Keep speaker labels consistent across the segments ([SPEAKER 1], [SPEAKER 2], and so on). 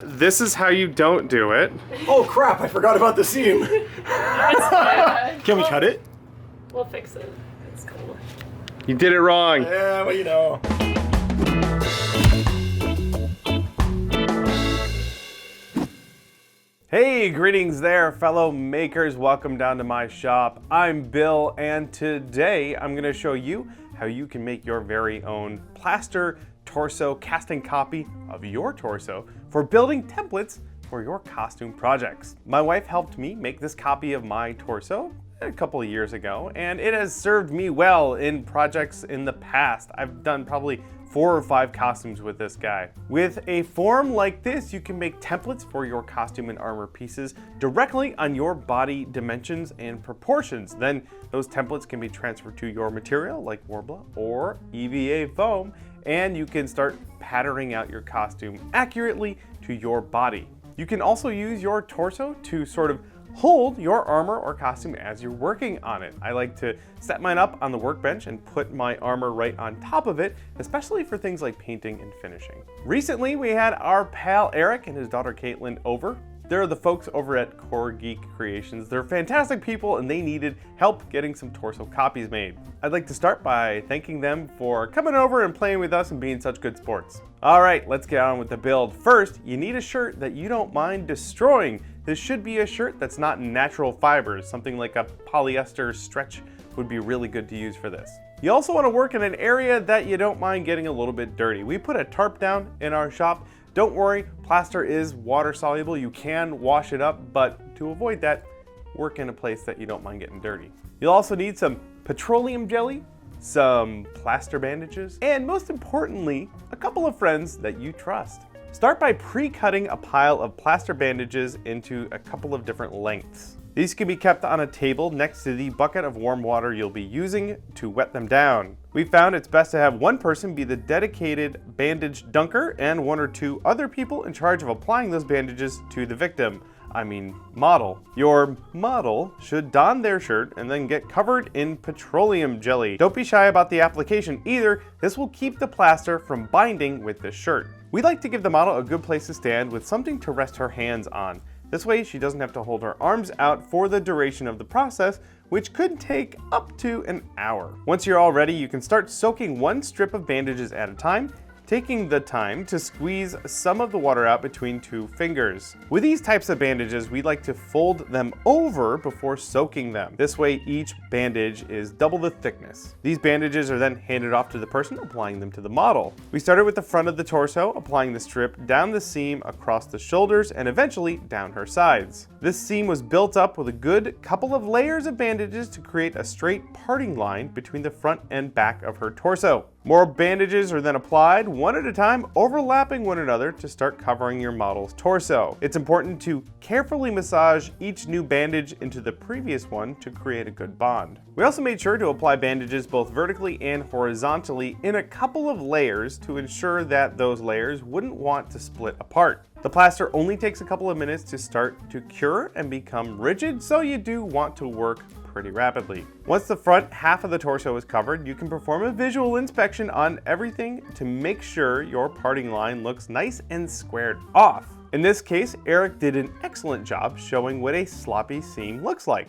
[SPEAKER 1] This is how you don't do it.
[SPEAKER 2] Oh crap, I forgot about the seam. Can we cut it?
[SPEAKER 3] We'll fix it. It's cool.
[SPEAKER 1] You did it wrong.
[SPEAKER 2] Yeah, well, you know.
[SPEAKER 1] Hey, greetings there, fellow makers. Welcome down to my shop. I'm Bill, and today I'm going to show you how you can make your very own plaster torso casting copy of your torso for building templates for your costume projects. My wife helped me make this copy of my torso a couple of years ago, and it has served me well in projects in the past. I've done probably 4 or 5 costumes with this guy. With a form like this, you can make templates for your costume and armor pieces directly on your body dimensions and proportions. Then those templates can be transferred to your material like Worbla or EVA foam, and you can start patterning out your costume accurately to your body. You can also use your torso to sort of hold your armor or costume as you're working on it. I like to set mine up on the workbench and put my armor right on top of it, especially for things like painting and finishing. Recently, we had our pal Eric and his daughter Caitlin over. They're the folks over at Coregeek Creations. They're fantastic people and they needed help getting some torso copies made. I'd like to start by thanking them for coming over and playing with us and being such good sports. All right, let's get on with the build. First, you need a shirt that you don't mind destroying. This should be a shirt that's not natural fibers. Something like a polyester stretch would be really good to use for this. You also want to work in an area that you don't mind getting a little bit dirty. We put a tarp down in our shop. Don't worry, plaster is water soluble. You can wash it up, but to avoid that, work in a place that you don't mind getting dirty. You'll also need some petroleum jelly, some plaster bandages, and most importantly, a couple of friends that you trust. Start by pre-cutting a pile of plaster bandages into a couple of different lengths. These can be kept on a table next to the bucket of warm water you'll be using to wet them down. We found it's best to have one person be the dedicated bandage dunker and 1 or 2 other people in charge of applying those bandages to the victim. Model. Your model should don their shirt and then get covered in petroleum jelly. Don't be shy about the application either. This will keep the plaster from binding with the shirt. We like to give the model a good place to stand with something to rest her hands on. This way she doesn't have to hold her arms out for the duration of the process, which could take up to an hour. Once you're all ready, you can start soaking 1 strip of bandages at a time, taking the time to squeeze some of the water out between 2 fingers. With these types of bandages, we like to fold them over before soaking them. This way each bandage is double the thickness. These bandages are then handed off to the person applying them to the model. We started with the front of the torso, applying the strip down the seam across the shoulders and eventually down her sides. This seam was built up with a good couple of layers of bandages to create a straight parting line between the front and back of her torso. More bandages are then applied, one at a time, overlapping one another to start covering your model's torso. It's important to carefully massage each new bandage into the previous one to create a good bond. We also made sure to apply bandages both vertically and horizontally in a couple of layers to ensure that those layers wouldn't want to split apart. The plaster only takes a couple of minutes to start to cure and become rigid, so you do want to work pretty rapidly. Once the front half of the torso is covered, you can perform a visual inspection on everything to make sure your parting line looks nice and squared off. In this case, Eric did an excellent job showing what a sloppy seam looks like.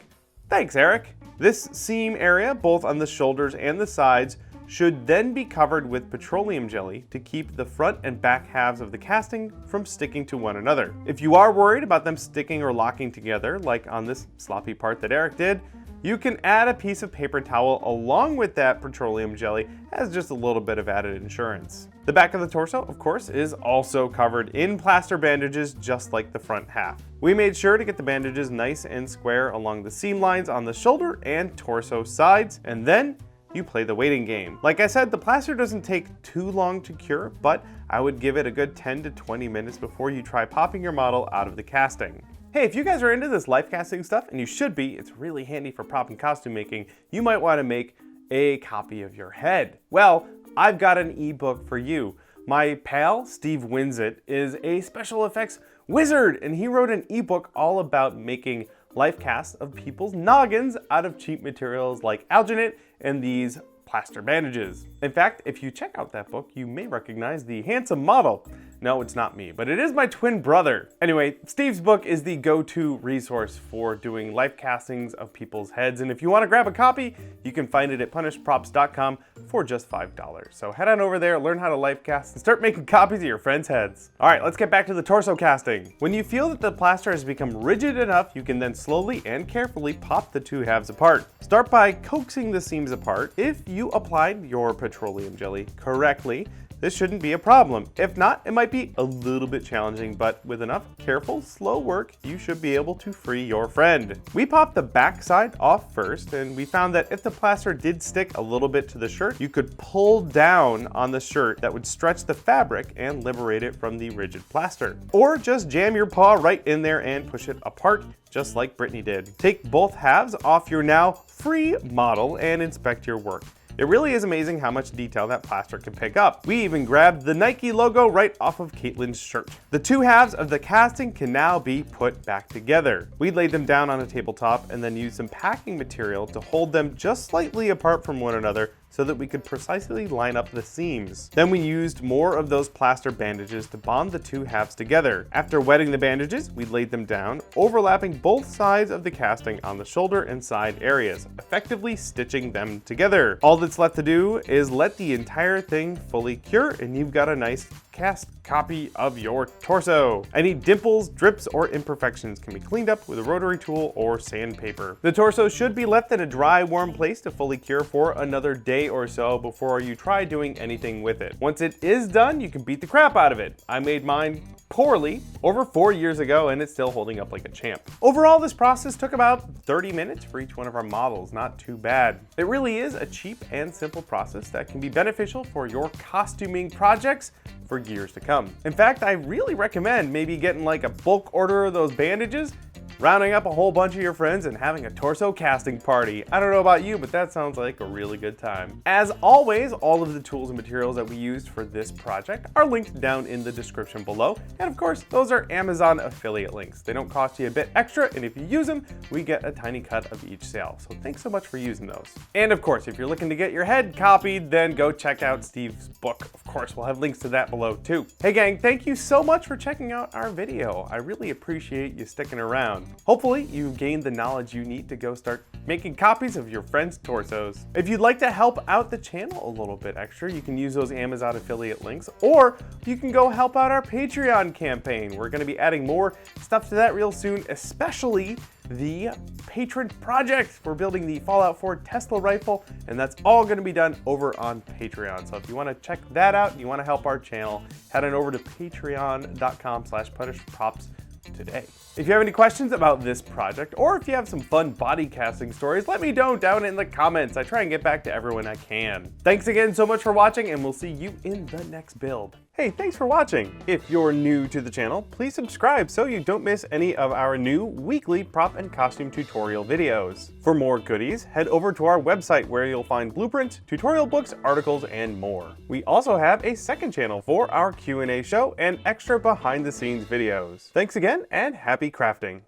[SPEAKER 1] Thanks, Eric. This seam area, both on the shoulders and the sides, should then be covered with petroleum jelly to keep the front and back halves of the casting from sticking to one another. If you are worried about them sticking or locking together, like on this sloppy part that Eric did, you can add a piece of paper towel along with that petroleum jelly as just a little bit of added insurance. The back of the torso, of course, is also covered in plaster bandages just like the front half. We made sure to get the bandages nice and square along the seam lines on the shoulder and torso sides, and then you play the waiting game. Like I said, the plaster doesn't take too long to cure, but I would give it a good 10 to 20 minutes before you try popping your model out of the casting. Hey, if you guys are into this life casting stuff, and you should be, it's really handy for prop and costume making, you might want to make a copy of your head. Well, I've got an ebook for you. My pal, Steve Winsit, is a special effects wizard, and he wrote an ebook all about making life casts of people's noggins out of cheap materials like alginate and these plaster bandages. In fact, if you check out that book, you may recognize the handsome model. No, it's not me, but it is my twin brother. Anyway, Steve's book is the go-to resource for doing life castings of people's heads, and if you want to grab a copy, you can find it at punishedprops.com for just $5. So head on over there, learn how to life cast, and start making copies of your friends' heads. All right, let's get back to the torso casting. When you feel that the plaster has become rigid enough, you can then slowly and carefully pop the two halves apart. Start by coaxing the seams apart. If you applied your petroleum jelly correctly, this shouldn't be a problem. If not, it might be a little bit challenging, but with enough careful, slow work, you should be able to free your friend. We popped the back side off first, and we found that if the plaster did stick a little bit to the shirt, you could pull down on the shirt that would stretch the fabric and liberate it from the rigid plaster. Or just jam your paw right in there and push it apart, just like Brittany did. Take both halves off your now free model and inspect your work. It really is amazing how much detail that plaster can pick up. We even grabbed the Nike logo right off of Caitlin's shirt. The two halves of the casting can now be put back together. We laid them down on a tabletop and then used some packing material to hold them just slightly apart from one another so that we could precisely line up the seams. Then we used more of those plaster bandages to bond the two halves together. After wetting the bandages, we laid them down, overlapping both sides of the casting on the shoulder and side areas, effectively stitching them together. All that's left to do is let the entire thing fully cure, and you've got a nice cast copy of your torso. Any dimples, drips, or imperfections can be cleaned up with a rotary tool or sandpaper. The torso should be left in a dry, warm place to fully cure for another day or so before you try doing anything with it. Once it is done, you can beat the crap out of it. I made mine poorly over 4 years ago, and it's still holding up like a champ. Overall, this process took about 30 minutes for each one of our models. Not too bad. It really is a cheap and simple process that can be beneficial for your costuming projects for years to come. In fact, I really recommend maybe getting like a bulk order of those bandages, rounding up a whole bunch of your friends, and having a torso casting party. I don't know about you, but that sounds like a really good time. As always, all of the tools and materials that we used for this project are linked down in the description below. And of course, those are Amazon affiliate links. They don't cost you a bit extra, and if you use them, we get a tiny cut of each sale. So thanks so much for using those. And of course, if you're looking to get your head copied, then go check out Steve's book. Of course, we'll have links to that below too. Hey gang, thank you so much for checking out our video. I really appreciate you sticking around. Hopefully you've gained the knowledge you need to go start making copies of your friends' torsos. If you'd like to help out the channel a little bit extra, you can use those Amazon affiliate links, or you can go help out our Patreon campaign. We're gonna be adding more stuff to that real soon, especially the patron project. We're building the Fallout 4 Tesla rifle, and that's all gonna be done over on Patreon. So if you wanna check that out and you wanna help our channel, head on over to patreon.com/punishedprops today. If you have any questions about this project, or if you have some fun body casting stories, let me know down in the comments. I try and get back to everyone I can. Thanks again so much for watching, and we'll see you in the next build. Hey, thanks for watching. If you're new to the channel, please subscribe so you don't miss any of our new weekly prop and costume tutorial videos. For more goodies, head over to our website where you'll find blueprints, tutorial books, articles, and more. We also have a second channel for our Q&A show and extra behind the scenes videos. Thanks again, and happy crafting.